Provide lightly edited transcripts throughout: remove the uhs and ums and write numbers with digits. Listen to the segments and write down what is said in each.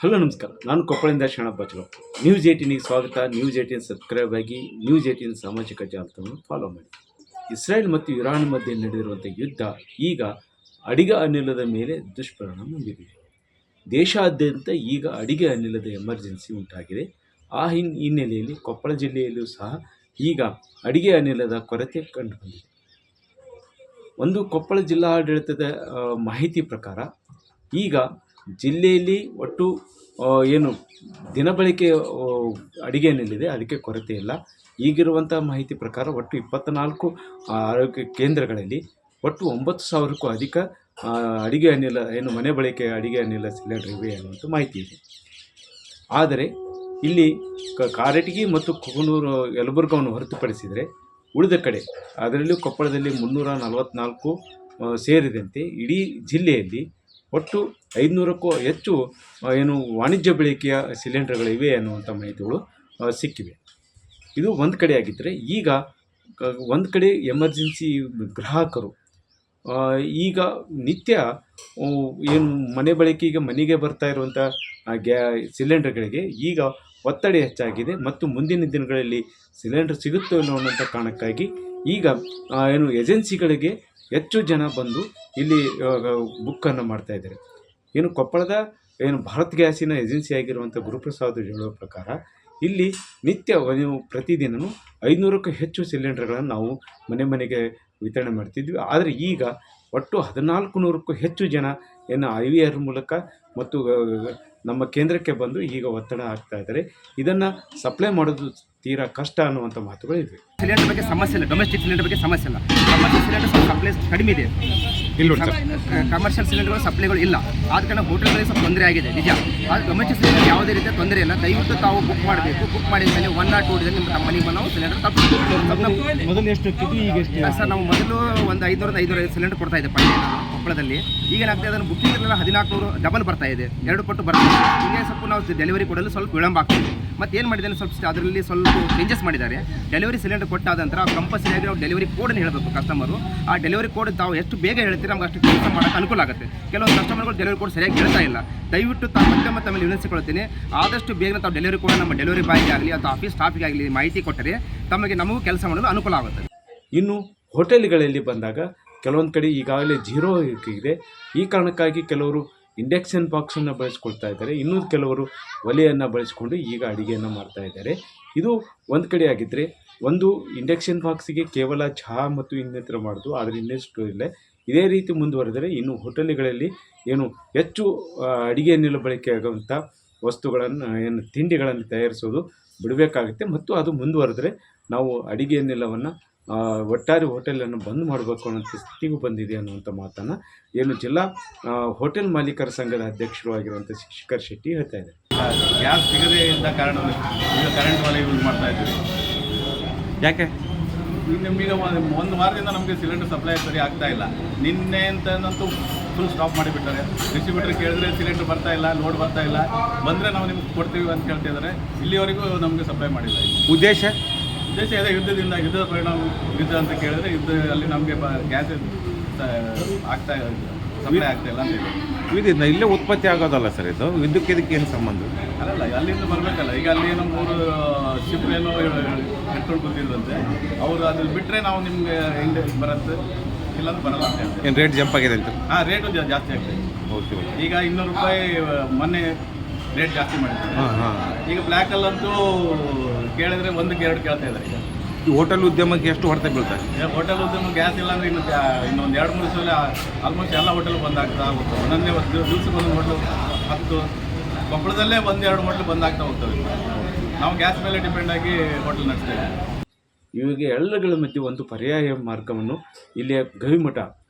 Hello ನಮಸ್ಕಾರ, ನಾನು ಕೊಪ್ಪಳದಿಂದ Sharanappa ಬಚ್ಚಲಪ್ಪ. News 18ಗೆ ಸ್ವಾಗತ. ನ್ಯೂಸ್ 18 ಸಬ್ಸ್ಕ್ರೈಬ್ ಆಗಿ ನ್ಯೂಸ್ 18 ಸಾಮಾಜಿಕ ಜಾಲತಾಣವನ್ನು ಫಾಲೋ ಮಾಡಿ. ಇಸ್ರೇಲ್ ಮತ್ತು ಇರಾನ್ ಮಧ್ಯೆ ನಡೆದಿರುವಂಥ ಯುದ್ಧ ಈಗ ಅಡಿಗೆ ಅನಿಲದ ಮೇಲೆ ದುಷ್ಪರಿಣಾಮ ಬೀರಿದೆ. ದೇಶಾದ್ಯಂತ ಈಗ ಅಡಿಗೆ ಅನಿಲದ ಎಮರ್ಜೆನ್ಸಿ ಉಂಟಾಗಿದೆ. ಆ ಹಿನ್ನೆಲೆಯಲ್ಲಿ ಕೊಪ್ಪಳ ಜಿಲ್ಲೆಯಲ್ಲೂ ಸಹ ಈಗ ಅಡಿಗೆ ಅನಿಲದ ಕೊರತೆ ಕಂಡುಬಂದಿದೆ. ಒಂದು ಕೊಪ್ಪಳ ಜಿಲ್ಲಾಡಳಿತದ ಮಾಹಿತಿ ಪ್ರಕಾರ ಈಗ ಜಿಲ್ಲೆಯಲ್ಲಿ ಒಟ್ಟು ಏನು ದಿನಬಳಕೆ ಅಡಿಗೆ ಅನಿಲಿದೆ ಅದಕ್ಕೆ ಕೊರತೆ ಇಲ್ಲ. ಈಗಿರುವಂಥ ಮಾಹಿತಿ ಪ್ರಕಾರ ಒಟ್ಟು 24 ಆರೋಗ್ಯ ಕೇಂದ್ರಗಳಲ್ಲಿ ಒಟ್ಟು 9,000ಕ್ಕೂ ಅಧಿಕ ಅಡಿಗೆ ಅನಿಲ ಮನೆ ಬಳಕೆ ಅಡಿಗೆ ಅನಿಲ ಸಿಲಿಂಡರ್ ಇವೆ ಅನ್ನುವಂಥ ಮಾಹಿತಿ ಇದೆ. ಆದರೆ ಇಲ್ಲಿ ಕಾರಟಗಿ ಮತ್ತು ಕುಕನೂರು ಯಲಬುರ್ಗವನ್ನು ಹೊರತುಪಡಿಸಿದರೆ ಉಳಿದ ಕಡೆ, ಅದರಲ್ಲೂ ಕೊಪ್ಪಳದಲ್ಲಿ 344 ಸೇರಿದಂತೆ ಇಡೀ ಜಿಲ್ಲೆಯಲ್ಲಿ ಒಟ್ಟು 500ಕ್ಕೂ ಹೆಚ್ಚು ವಾಣಿಜ್ಯ ಬಳಕೆಯ ಸಿಲಿಂಡರ್ಗಳಿವೆ ಅನ್ನುವಂಥ ಮಾಹಿತಿಗಳು ಸಿಕ್ಕಿವೆ. ಇದು ಒಂದು ಕಡೆ ಆಗಿದ್ದರೆ, ಈಗ ಒಂದು ಕಡೆ ಎಮರ್ಜೆನ್ಸಿ ಗ್ರಾಹಕರು ಈಗ ನಿತ್ಯ ಮನೆ ಬಳಕೆಗೆ ಮನೆಗೆ ಬರ್ತಾ ಇರುವಂಥ ಸಿಲಿಂಡರ್ಗಳಿಗೆ ಈಗ ಒತ್ತಡ ಹೆಚ್ಚಾಗಿದೆ ಮತ್ತು ಮುಂದಿನ ದಿನಗಳಲ್ಲಿ ಸಿಲಿಂಡರ್ ಸಿಗುತ್ತೋ ಇಲ್ಲೋ ಅನ್ನೋಂಥ ಕಾರಣಕ್ಕಾಗಿ ಈಗ ಏಜೆನ್ಸಿಗಳಿಗೆ ಹೆಚ್ಚು ಜನ ಬಂದು ಇಲ್ಲಿ ಬುಕ್ಕನ್ನು ಮಾಡ್ತಾಯಿದ್ದಾರೆ. ಕೊಪ್ಪಳದ ಭಾರತ್ ಗ್ಯಾಸಿನ ಏಜೆನ್ಸಿ ಆಗಿರುವಂಥ ಗುರುಪ್ರಸಾದ್ ಹೇಳುವ ಪ್ರಕಾರ ಇಲ್ಲಿ ನಿತ್ಯ ಪ್ರತಿದಿನವೂ 500ಕ್ಕೂ ಹೆಚ್ಚು ಸಿಲಿಂಡರ್ಗಳನ್ನು ನಾವು ಮನೆಗೆ ವಿತರಣೆ ಮಾಡ್ತಿದ್ವಿ. ಆದರೆ ಈಗ ಒಟ್ಟು 1400ಕ್ಕೂ ಹೆಚ್ಚು ಜನ IVR ಮೂಲಕ ಮತ್ತು ನಮ್ಮ ಕೇಂದ್ರಕ್ಕೆ ಬಂದು ಈಗ ಒತ್ತಡ ಆಗ್ತಾ ಇದ್ದಾರೆ. ಇದನ್ನು ಸಪ್ಲೈ ಮಾಡೋದು ತೀರಾ ಕಷ್ಟ ಅನ್ನುವಂಥ ಮಾತುಗಳಿವೆ. ಸಿಲಿಂಡರ್ ಬಗ್ಗೆ ಸಮಸ್ಯೆ ಇಲ್ಲ, ಡೊಮೆಸ್ಟಿಕ್ ಸಿಲಿಂಡರ್ ಬಗ್ಗೆ ಸಮಸ್ಯೆ ಇಲ್ಲ. ಕಮರ್ಷಿಯಲ್ ಸಿಲಿಂಡರ್ ಸಪ್ಲೈ ಕಡಿಮೆ ಇದೆ. ಕಮರ್ಷಿಯಲ್ ಸಿಲಿಂಡರ್ಗಳು ಸಪ್ಲೈಗಳು ಇಲ್ಲ, ಆದ ಕಾರಣ ಹೋಟೆಲ್ಗಳಿಗೆ ಸ್ವಲ್ಪ ತೊಂದರೆ ಆಗಿದೆ ನಿಜ. ಆದರೆ ಡೊಮೆಸ್ಟಿಕ್ ಸಿಲಿಂಡರ್ ಯಾವುದೇ ರೀತಿಯ ತೊಂದರೆ ಇಲ್ಲ. ದಯವಿಟ್ಟು ತಾವು ಬುಕ್ ಮಾಡಬೇಕು. ಬುಕ್ ಮಾಡಿದ ಮೇಲೆ 1 or 2 ಡೇಸ್ ನಿಮ್ಮ ಮನೆಗೆ ನಾವು ಸಿಲಿಂಡರ್ ಮೊದಲು ಎಷ್ಟು ಈಗ ಸರ್, ನಾವು ಮೊದಲು ಒಂದು 500-505 ಸಿಲಿಂಡರ್ ಕೊಡ್ತಾ ಇದೆ ಕೊಪ್ಪಳದಲ್ಲಿ. ಈಗೇನಾಗ್ತದೆ, ಅದನ್ನು ಬುಕ್ಕಿಂಗ್ 1400 ಡಬಲ್ ಬರ್ತಾ ಇದೆ, 2 ಪಟ್ಟು ಬರ್ತಾ ಇದೆ. ಹೀಗೆ ಸ್ವಲ್ಪ ನಾವು ಡೆಲಿವರಿ ಕೊಡಲು ಸ್ವಲ್ಪ ವಿಳಂಬ ಆಗ್ತದೆ. ಮತ್ತು ಏನು ಮಾಡಿದ್ದಾನೆ, ಸ್ವಲ್ಪ ಅದರಲ್ಲಿ ಸ್ವಲ್ಪ ಚೇಂಜಸ್ ಮಾಡಿದ್ದಾರೆ. ಡೆಲಿವರಿ ಸಿಲಿಂಡರ್ ಕೊಟ್ಟಾದ ನಂತರ ಕಂಪಲ್ಸರಿಯಾಗಿ ನಾವು ಡೆಲಿವರಿ ಕೋಡನ್ನು ಹೇಳಬೇಕು ಕಸ್ಟಮರು. ಆ ಡೆಲಿವರಿ ಕೋಡ್ ತಾವು ಎಷ್ಟು ಬೇಗ ಹೇಳ್ತೀರಿ ನಮ್ಗೆ ಅಷ್ಟು ಕೆಲಸ ಮಾಡೋಕ್ಕೆ ಅನುಕೂಲ ಆಗುತ್ತೆ. ಕೆಲವೊಂದು ಕಸ್ಟಮರ್ಗಳು ಡೆಲಿವರಿ ಕೋಡ್ ಸರಿಯಾಗಿ ಹೇಳ್ತಾ ಇಲ್ಲ. ದಯವಿಟ್ಟು ತಾವು ಮತ್ತೆ ಆಮೇಲೆ ವಿನಂತಿಸಿಕೊಳ್ತೀನಿ, ಆದಷ್ಟು ಬೇಗ ತಾವು ಡೆಲಿವರಿ ಕೋಡ್ ನಮ್ಮ ಡೆಲಿವರಿ ಬಾಯ್ಗೆ ಆಗಲಿ ಅಥವಾ ಆಫೀಸ್ ಸ್ಟಾಫಿಗೆ ಆಗಲಿ ಮಾಹಿತಿ ಕೊಟ್ಟರೆ ನಮಗೂ ಕೆಲಸ ಮಾಡಲು ಅನುಕೂಲ ಆಗುತ್ತೆ. ಇನ್ನು ಹೋಟೆಲ್ಗಳಲ್ಲಿ ಬಂದಾಗ ಕೆಲವೊಂದು ಕಡೆ ಈಗಾಗಲೇ 0 ಇದೆ. ಈ ಕಾರಣಕ್ಕಾಗಿ ಕೆಲವರು ಇಂಡಕ್ಷನ್ ಬಾಕ್ಸನ್ನು ಬಳಸ್ಕೊಳ್ತಾ ಇದ್ದಾರೆ. ಇನ್ನೂ ಕೆಲವರು ಒಲೆಯನ್ನು ಬಳಸಿಕೊಂಡು ಈಗ ಅಡುಗೆಯನ್ನು ಮಾಡ್ತಾ ಇದ್ದಾರೆ. ಇದು ಒಂದು ಕಡೆ ಆಗಿದ್ದರೆ, ಒಂದು ಇಂಡಕ್ಷನ್ ಬಾಕ್ಸಿಗೆ ಕೇವಲ ಚಹಾ ಮತ್ತು ಇನ್ನಿತರ ಮಾಡೋದು, ಆದರೆ ಇನ್ನೆಷ್ಟು ಇಲ್ಲ. ಇದೇ ರೀತಿ ಮುಂದುವರೆದರೆ ಇನ್ನು ಹೋಟೆಲ್ಗಳಲ್ಲಿ ಹೆಚ್ಚು ಅಡುಗೆ ಅನಿಲ ಬಳಕೆ ಆಗುವಂಥ ವಸ್ತುಗಳನ್ನು ತಿಂಡಿಗಳನ್ನು ತಯಾರಿಸೋದು ಬಿಡಬೇಕಾಗುತ್ತೆ. ಮತ್ತು ಅದು ಮುಂದುವರೆದರೆ ನಾವು ಅಡುಗೆ ಅನಿಲವನ್ನು ಒಟ್ಟಾರೆ ಹೋಟೆಲನ್ನು ಬಂದ್ ಮಾಡಬೇಕು ಅನ್ನೋಂಥ ಸ್ಥಿತಿಗೂ ಬಂದಿದೆ ಅನ್ನುವಂಥ ಮಾತನ್ನು ಜಿಲ್ಲಾ ಹೋಟೆಲ್ ಮಾಲೀಕರ ಸಂಘದ ಅಧ್ಯಕ್ಷರು ಆಗಿರುವಂಥ ಶಿಖರ್ ಶೆಟ್ಟಿ ಹೇಳ್ತಾ ಇದ್ದಾರೆ. ಗ್ಯಾಸ್ ಸಿಗದೇ ಇದ್ದ ಕಾರಣ ಈಗ ಕರೆಂಟ್ ಒಲೆ ಯೂಸ್ ಮಾಡ್ತಾ ಇದ್ದೀವಿ. ಯಾಕೆ ಈಗ 1 ವಾರದಿಂದ ನಮಗೆ ಸಿಲಿಂಡರ್ ಸಪ್ಲೈ ಸರಿ ಆಗ್ತಾ ಇಲ್ಲ. ನಿನ್ನೆ ಅಂತಂತೂ ಫುಲ್ ಸ್ಟಾಪ್ ಮಾಡಿಬಿಟ್ಟಾರೆ. ಡಿಸ್ಟ್ರಿಬ್ಯೂಟರ್ ಕೇಳಿದ್ರೆ ಸಿಲಿಂಡರ್ ಬರ್ತಾ ಇಲ್ಲ, ಲೋಡ್ ಬರ್ತಾ ಇಲ್ಲ, ಬಂದರೆ ನಾವು ನಿಮ್ಗೆ ಕೊಡ್ತೀವಿ ಅಂತ ಹೇಳ್ತಿದ್ದಾರೆ. ಇಲ್ಲಿವರೆಗೂ ನಮಗೆ ಸಪ್ಲೈ ಮಾಡಿಲ್ಲ. ಉದ್ದೇಶ ಇದೆ ಯುದ್ಧದ ಪರಿಣಾಮ. ಯುದ್ಧ ಅಂತ ಕೇಳಿದ್ರೆ ಅಲ್ಲಿ ನಮಗೆ ಗ್ಯಾಸ್ ಸಪ್ಲೈ ಆಗ್ತಾ ಇಲ್ಲ ಅಂತ ವಿದ್ಯುತ್ ಇಲ್ಲೇ ಉತ್ಪತ್ತಿ ಆಗೋದಲ್ಲ ಸರ್, ಇದು ವಿದ್ಯುತ್ ಇದಕ್ಕೆ ಏನು ಸಂಬಂಧ? ಅಲ್ಲ, ಅಲ್ಲಿಂದ ಬರಬೇಕಲ್ಲ. ಈಗ ಅಲ್ಲಿ ಏನೋ 3 ಶಿಪ್ ಏನೋ ಹೆಟ್ಕೊಂಡು ಕೂತಿದ್ರಂತೆ. ಅವರು ಅದನ್ನು ಬಿಟ್ಟರೆ ನಾವು ನಿಮಗೆ ಹೆಂಗೆ ಬರುತ್ತೆ, ಇಲ್ಲಾಂದ್ರೆ ಬರಲ್ಲ ಅಂತ ಹೇಳ್ತಾರೆ. ಏನು ರೇಟ್ ಜಂಪ್ ಆಗಿದೆ ಅಂತ? ರೇಟು ಜಾಸ್ತಿ ಆಗ್ತದೆ. ಓಕೆ. ಈಗ 200 ರೂಪಾಯಿ ಮೊನ್ನೆ ರೇಟ್ ಜಾಸ್ತಿ ಮಾಡಿದ್ದಾರೆ. ಈಗ ಬ್ಲ್ಯಾಕಲ್ಲಂತೂ ಕೇಳಿದ್ರೆ 1ಕ್ಕೆ 2 ಕೇಳ್ತಾ ಇದ್ದಾರೆ. ಈಗ ಈ ಹೋಟೆಲ್ ಉದ್ಯಮಕ್ಕೆ ಎಷ್ಟು ಹೊಡೆತ ಬೀಳ್ತಾರೆ? ಹೋಟೆಲ್ ಉದ್ಯಮ ಗ್ಯಾಸ್ ಇಲ್ಲ ಅಂದರೆ ಇನ್ನೊಂದು 2-3 ಸಲ ಆಲ್ಮೋಸ್ಟ್ ಎಲ್ಲ ಹೋಟೆಲ್ ಬಂದಾಗ್ತಾ ಹೋಗ್ತವೆ. ಒಂದೊಂದೇ ದಿವ್ಸಕ್ಕೆ ಒಂದು ಹೋಟ್ಲು 10 ಕೊಪ್ಪಳದಲ್ಲೇ 1-2 ಹೋಟ್ಲು ಬಂದಾಗ್ತಾ ಹೋಗ್ತವೆ. ನಾವು ಗ್ಯಾಸ್ ಮೇಲೆ ಡಿಪೆಂಡ್ ಆಗಿ ಹೋಟೆಲ್ ನಡೆಸ್ತೇವೆ. ಇವಾಗ ಎಲ್ಲಗಳ ಮಧ್ಯೆ ಒಂದು ಪರ್ಯಾಯ ಮಾರ್ಗವನ್ನು ಇಲ್ಲಿಯ ಗವಿಮಠ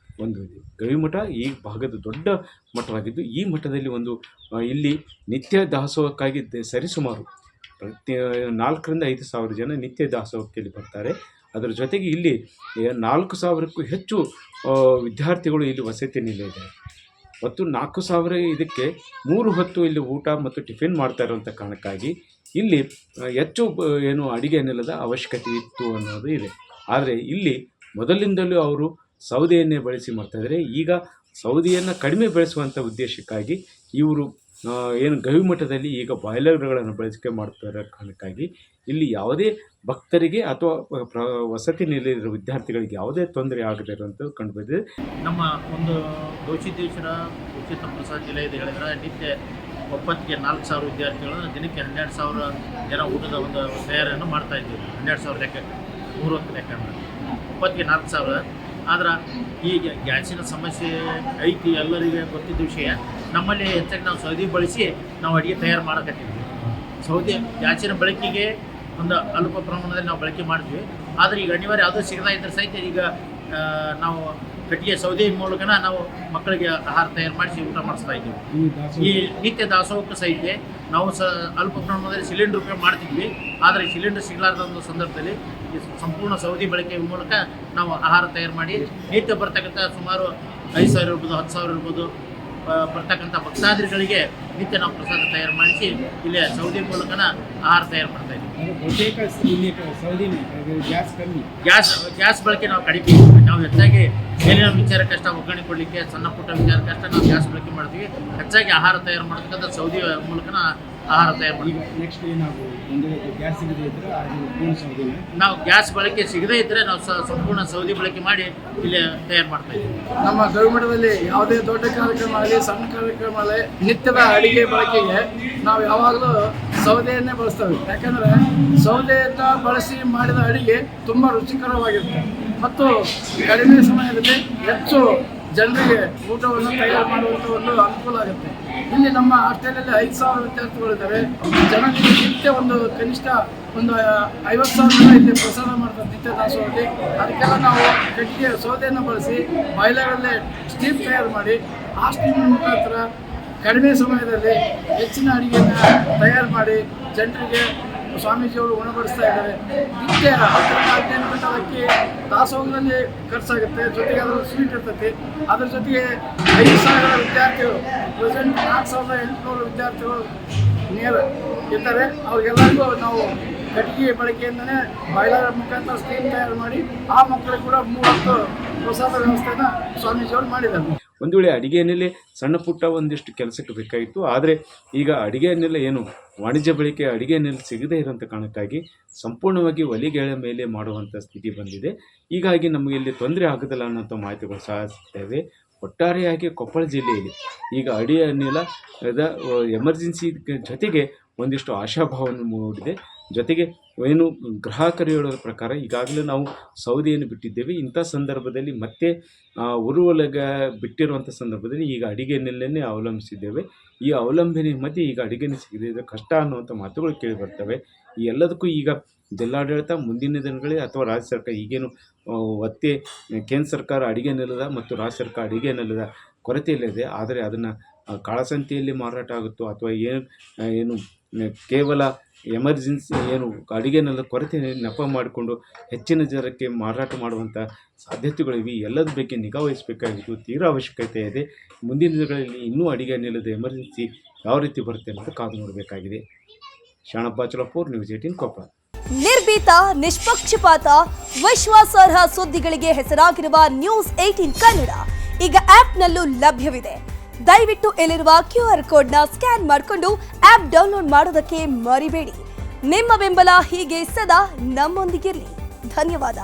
ಇದೆ. ಗವಿಮಠ ಈ ಭಾಗದ ದೊಡ್ಡ ಮಠವಾಗಿದ್ದು, ಈ ಮಠದಲ್ಲಿ ಇಲ್ಲಿ ನಿತ್ಯ ದಾಸೋಹಕ್ಕಾಗಿ ಸರಿಸುಮಾರು 4,000-5,000 ಜನ ನಿತ್ಯ ದಾಸೋಹಕ್ಕೆ ಇಲ್ಲಿ ಬರ್ತಾರೆ. ಅದರ ಜೊತೆಗೆ ಇಲ್ಲಿ 4,000ಕ್ಕೂ ಹೆಚ್ಚು ವಿದ್ಯಾರ್ಥಿಗಳು ಇಲ್ಲಿ ವಸತಿ ನಿಲಯ. ಮತ್ತು 4,000 ಇದಕ್ಕೆ 3 ಹೊತ್ತು ಇಲ್ಲಿ ಊಟ ಮತ್ತು ಟಿಫಿನ್ ಮಾಡ್ತಾ ಇರುವಂಥ ಕಾರಣಕ್ಕಾಗಿ ಇಲ್ಲಿ ಹೆಚ್ಚು ಅಡುಗೆ ಅನಿಲದ ಅವಶ್ಯಕತೆ ಇತ್ತು ಅನ್ನೋದು ಇದೆ. ಆದರೆ ಇಲ್ಲಿ ಮೊದಲಿಂದಲೂ ಅವರು ಸೌದೆಯನ್ನೇ ಬಳಸಿ ಮಾಡ್ತಾಯಿದ್ದಾರೆ. ಈಗ ಸೌದೆಯನ್ನು ಕಡಿಮೆ ಬೆಳೆಸುವಂಥ ಉದ್ದೇಶಕ್ಕಾಗಿ ಇವರು ಏನು ಗವಿಮಠದಲ್ಲಿ ಈಗ ಬಾಯ್ಲರ್ಗಳನ್ನು ಬಳಕೆ ಮಾಡ್ತಿರೋ ಕಾರಣಕ್ಕಾಗಿ ಇಲ್ಲಿ ಯಾವುದೇ ಭಕ್ತರಿಗೆ ಅಥವಾ ವಸತಿ ನಿಲಯದ ವಿದ್ಯಾರ್ಥಿಗಳಿಗೆ ಯಾವುದೇ ತೊಂದರೆ ಆಗದೇ ಇರುವಂಥದ್ದು ಕಂಡುಬಂದಿದೆ. ನಮ್ಮ ಒಂದು ಗವಿಸಿದ್ದೇಶ್ವರ ಉಚಿತ ಪ್ರಸಾದ ನಿಲಯದ ಹೇಳಿದ್ರೆ ನಿತ್ಯ ಒಪ್ಪತ್ತಿಗೆ 4,000 ವಿದ್ಯಾರ್ಥಿಗಳು ದಿನಕ್ಕೆ 12,000 ಜನ ಊಟದ ಒಂದು ತಯಾರಿಯನ್ನು ಮಾಡ್ತಾಯಿದ್ದೀವಿ. 12,000 ಲೆಕ್ಕ 3 ಹೊತ್ತು ಲೆಕ್ಕ ಒಪ್ಪತ್ತಿಗೆ 4,000. ಆದ್ರೆ ಈಗ ಗ್ಯಾಸಿನ ಸಮಸ್ಯೆ ಐತಿ, ಎಲ್ಲರಿಗೆ ಗೊತ್ತಿದ್ದ ವಿಷಯ. ನಮ್ಮಲ್ಲಿ ಹೆಚ್ಚಾಗಿ ನಾವು ಸೌದೆ ಬಳಸಿ ನಾವು ಅಡುಗೆ ತಯಾರು ಮಾಡೋಕತ್ತೀವಿ. ಸೌದೆ ಗ್ಯಾಸಿನ ಬಳಕೆಗೆ ಒಂದು ಅಲ್ಪ ಪ್ರಮಾಣದಲ್ಲಿ ನಾವು ಬಳಕೆ ಮಾಡ್ತೀವಿ. ಆದರೆ ಈಗ ಅನಿವಾರ್ಯ ಯಾವುದೂ ಸಿಗದಾ ಇದ್ದರೆ ಸಹಿತ ಈಗ ನಾವು ಕಟ್ಟಿಗೆ ಸೌದೆ ಮೂಲಕನ ನಾವು ಮಕ್ಕಳಿಗೆ ಆಹಾರ ತಯಾರು ಮಾಡಿಸಿ ಊಟ ಮಾಡಿಸ್ತಾ ಇದ್ದೀವಿ. ಈ ನಿತ್ಯ ದಾಸೋಹಕ್ಕೆ ಸಹಿತ ನಾವು ಅಲ್ಪ ಪ್ರಮಾಣದಲ್ಲಿ ಸಿಲಿಂಡರ್ ಉಪಯೋಗ ಮಾಡ್ತಿದ್ವಿ. ಆದರೆ ಸಿಲಿಂಡರ್ ಸಿಗಲಾರ್ದ ಒಂದು ಸಂದರ್ಭದಲ್ಲಿ ಈ ಸಂಪೂರ್ಣ ಸೌದೆ ಬಳಕೆ ಮೂಲಕ ನಾವು ಆಹಾರ ತಯಾರು ಮಾಡಿ ನಿತ್ಯ ಬರ್ತಕ್ಕಂಥ ಸುಮಾರು 5,000 ಇರ್ಬೋದು, 10,000 ಇರ್ಬೋದು ಬರ್ತಕ್ಕಂಥ ಭಕ್ತಾದಿಗಳಿಗೆ ನಿತ್ಯ ನಾವು ಪ್ರಸಾದ ತಯಾರು ಮಾಡಿಸಿ ಇಲ್ಲೇ ಸೌದೆ ಮೂಲಕನ ಆಹಾರ ತಯಾರು ಮಾಡ್ತಾ ಇದ್ದೀವಿ. ಗ್ಯಾಸ್ ಬಳಕೆ ನಾವು ಕಡಿಮೆ. ನಾವು ಹೆಚ್ಚಾಗಿ ಮೇಲಿನ ವಿಚಾರಕ್ಕಷ್ಟ ಒಗ್ಗರಣೆ ಕೊಡಲಿಕ್ಕೆ, ಸಣ್ಣ ಪುಟ್ಟ ವಿಚಾರಕ್ಕಷ್ಟ ನಾವು ಗ್ಯಾಸ್ ಬಳಕೆ ಮಾಡ್ತೀವಿ. ಹೆಚ್ಚಾಗಿ ಆಹಾರ ತಯಾರು ಮಾಡ್ತಕ್ಕಂಥ ಸೌದೆ ಮೂಲಕನ ಆಹಾರ ತಯಾರು ಮಾಡ್ತೀವಿ. ನೆಕ್ಸ್ಟ್ ಏನಾಗಬಹುದು? ಗ್ಯಾಸ್ ಸಿಗದೇ ಇದ್ರೆ ನಾವು ಗ್ಯಾಸ್ ಬಳಕೆ ಸಿಗದೇ ಇದ್ದರೆ ನಾವು ಸಂಪೂರ್ಣ ಸೌದೆ ಬಳಕೆ ಮಾಡಿ ಇಲ್ಲೇ ತಯಾರು ಮಾಡ್ತಾ ಇದ್ದೀವಿ. ನಮ್ಮ ಗವಿಮಠದಲ್ಲಿ ಯಾವುದೇ ದೊಡ್ಡ ಕಾರ್ಯಕ್ರಮ ಆಗಲಿ ಸಣ್ಣ ಕಾರ್ಯಕ್ರಮ ಆಗಲಿ ನಿತ್ಯದ ಅಡಿಗೆ ಬಳಕೆಗೆ ನಾವು ಯಾವಾಗಲೂ ಸೌದೆಯನ್ನೇ ಬಳಸ್ತೇವೆ. ಯಾಕಂದರೆ ಸೌದೆಯನ್ನು ಬಳಸಿ ಮಾಡಿದ ಅಡಿಗೆ ತುಂಬ ರುಚಿಕರವಾಗಿರುತ್ತೆ ಮತ್ತು ಕಡಿಮೆ ಸಮಯದಲ್ಲಿ ಹೆಚ್ಚು ಜನರಿಗೆ ಊಟವನ್ನು ತಯಾರು ಮಾಡುವಂಥ ಒಂದು ಅನುಕೂಲ ಆಗುತ್ತೆ. ಇಲ್ಲಿ ನಮ್ಮ ಹಾಸ್ಟೆಲಲ್ಲಿ 5,000 ವಿದ್ಯಾರ್ಥಿಗಳಿದ್ದಾರೆ. ಜನರಿಗೆ ನಿತ್ಯ ಒಂದು ಕನಿಷ್ಠ ಒಂದು 50,000 ಜನ ಇಲ್ಲಿ ಪ್ರಸಾದ ಮಾಡ್ತಾರೆ ನಿತ್ಯ ದಾಸೋಹದಲ್ಲಿ. ಅದಕ್ಕೆಲ್ಲ ನಾವು ಕಟ್ಟಿಗೆ ಸೌದೆಯನ್ನು ಬಳಸಿ ಬಾಯ್ಲರಲ್ಲೇ ಸ್ಟೀಮ್ ತಯಾರು ಮಾಡಿ ಆ ಸ್ಟೀಮ್ ಮುಖಾಂತರ ಕಡಿಮೆ ಸಮಯದಲ್ಲಿ ಹೆಚ್ಚಿನ ಅಡುಗೆಯನ್ನು ತಯಾರು ಮಾಡಿ ಜನರಿಗೆ ಸ್ವಾಮೀಜಿಯವರು ಉಣಬಡಿಸ್ತಾ ಇದ್ದಾರೆ. ನಿತ್ಯ 10-15 ಕ್ವಿಂಟಲ್ ಅಕ್ಕಿ ದಾಸೋಹದಲ್ಲಿ ಖರ್ಚಾಗುತ್ತೆ. ಜೊತೆಗೆ ಅದರಲ್ಲಿ ಸ್ವೀಟ್ ಇರ್ತೈತಿ. ಅದ್ರ ಜೊತೆಗೆ 5,000 ವಿದ್ಯಾರ್ಥಿಗಳು ಪ್ರೆಸೆಂಟ್ 4,800 ವಿದ್ಯಾರ್ಥಿಗಳು ನೇರ ಇದ್ದಾರೆ. ಅವ್ರಿಗೆಲ್ಲರಿಗೂ ನಾವು ಕಟ್ಟಿಗೆ ಬಳಕೆಯಿಂದನೇ ಬಾಯ್ಲರ್ ಮುಖಾಂತರ ಸ್ಟೀಮ್ ತಯಾರು ಮಾಡಿ ಆ ಮಕ್ಕಳಿಗೆ ಕೂಡ 3 ಪ್ರಸಾದ ವ್ಯವಸ್ಥೆನ ಸ್ವಾಮೀಜಿಯವರು ಮಾಡಿದ್ದಾರೆ. ಒಂದು ವೇಳೆ ಅಡುಗೆಯನ್ನೆಲ್ಲೇ ಸಣ್ಣ ಪುಟ್ಟ ಒಂದಿಷ್ಟು ಕೆಲಸಕ್ಕೆ ಬೇಕಾಗಿತ್ತು. ಆದರೆ ಈಗ ಅಡುಗೆಯನ್ನೆಲ್ಲ ಏನು ವಾಣಿಜ್ಯ ಬಳಕೆ ಅಡುಗೆಯನ್ನೆಲ್ಲ ಸಿಗದೇ ಇರೋಂಥ ಕಾರಣಕ್ಕಾಗಿ ಸಂಪೂರ್ಣವಾಗಿ ಒಲೆಗಳ ಮೇಲೆ ಮಾಡುವಂಥ ಸ್ಥಿತಿ ಬಂದಿದೆ. ಹೀಗಾಗಿ ನಮಗೆ ಇಲ್ಲಿ ತೊಂದರೆ ಆಗೋದಿಲ್ಲ ಅನ್ನೋಂಥ ಮಾಹಿತಿಗಳು ಸಹ ಸಿಗ್ತವೆ. ಒಟ್ಟಾರೆಯಾಗಿ ಕೊಪ್ಪಳ ಜಿಲ್ಲೆಯಲ್ಲಿ ಈಗ ಅಡುಗೆಯನ್ನೆಲ್ಲ ಎಮರ್ಜೆನ್ಸಿ ಜೊತೆಗೆ ಒಂದಿಷ್ಟು ಆಶಾಭಾವವನ್ನು ಮೂಡಿದೆ. ಜೊತೆಗೆ ಏನು ಗ್ರಾಹಕರು ಹೇಳೋದ್ರ ಪ್ರಕಾರ ಈಗಾಗಲೇ ನಾವು ಸೌದೆಯನ್ನು ಬಿಟ್ಟಿದ್ದೇವೆ. ಇಂಥ ಸಂದರ್ಭದಲ್ಲಿ ಮತ್ತೆ ಉರುವಲಗ ಬಿಟ್ಟಿರುವಂಥ ಸಂದರ್ಭದಲ್ಲಿ ಈಗ ಅಡುಗೆಯನ್ನೆಲ್ಲೇ ಅವಲಂಬಿಸಿದ್ದೇವೆ. ಈ ಅವಲಂಬನೆ ಮಧ್ಯೆ ಈಗ ಅಡುಗೆನೇ ಸಿಗದಿದ್ದರೆ ಕಷ್ಟ ಅನ್ನುವಂಥ ಮಾತುಗಳು ಕೇಳಿ ಬರ್ತವೆ. ಈ ಎಲ್ಲದಕ್ಕೂ ಈಗ ಜಿಲ್ಲಾಡಳಿತ ಮುಂದಿನ ದಿನಗಳಲ್ಲಿ ಅಥವಾ ರಾಜ್ಯ ಸರ್ಕಾರ ಈಗೇನು ಒತ್ತೆ ಕೇಂದ್ರ ಸರ್ಕಾರ ಅಡುಗೆ ನೆಲದ ಮತ್ತು ರಾಜ್ಯ ಸರ್ಕಾರ ಅಡುಗೆ ನೆಲದ ಕೊರತೆಯಲ್ಲಿದೆ. ಆದರೆ ಅದನ್ನು ಕಾಳಸಂತೆಯಲ್ಲಿ ಮಾರಾಟ ಆಗುತ್ತೋ ಅಥವಾ ಏನು ಕೇವಲ ಎಮರ್ಜೆನ್ಸಿ ಏನು ಅಡುಗೆ ನೆಲದ ಕೊರತೆ ನೆಪ ಮಾಡಿಕೊಂಡು ಹೆಚ್ಚಿನ ಜನಕ್ಕೆ ಮಾರಾಟ ಮಾಡುವಂಥ ಸಾಧ್ಯತೆಗಳಿವೆ. ಎಲ್ಲದ ಬಗ್ಗೆ ನಿಗಾ ವಹಿಸಬೇಕಾಗಿದ್ದು ತೀರಾ ಅವಶ್ಯಕತೆ ಇದೆ. ಮುಂದಿನ ದಿನಗಳಲ್ಲಿ ಇನ್ನೂ ಅಡುಗೆ ನೆಲದ ಎಮರ್ಜೆನ್ಸಿ ಯಾವ ರೀತಿ ಬರುತ್ತೆ ಅನ್ನೋದು ಕಾದು ನೋಡಬೇಕಾಗಿದೆ. ಶಾಣಪ್ಪ ಚಲಪೂರ್, ನ್ಯೂಸ್ 18 ಕೊಪ್ಪಳ. ನಿರ್ಭೀತ, ನಿಷ್ಪಕ್ಷಪಾತ, ವಿಶ್ವಾಸಾರ್ಹ ಸುದ್ದಿಗಳಿಗೆ ಹೆಸರಾಗಿರುವ ನ್ಯೂಸ್ 18 ಕನ್ನಡ ಈಗ ಆಪ್ನಲ್ಲೂ ಲಭ್ಯವಿದೆ. ದಯವಿಟ್ಟು ಇಲ್ಲಿರುವ QR ಕೋಡ್ನ ಸ್ಕ್ಯಾನ್ ಮಾಡಿಕೊಂಡು ಆಪ್ ಡೌನ್ಲೋಡ್ ಮಾಡೋದಕ್ಕೆ ಮರಿಬೇಡಿ. ನಿಮ್ಮ ಬೆಂಬಲ ಹೀಗೆ ಸದಾ ನಮ್ಮೊಂದಿಗಿರಲಿ. ಧನ್ಯವಾದ.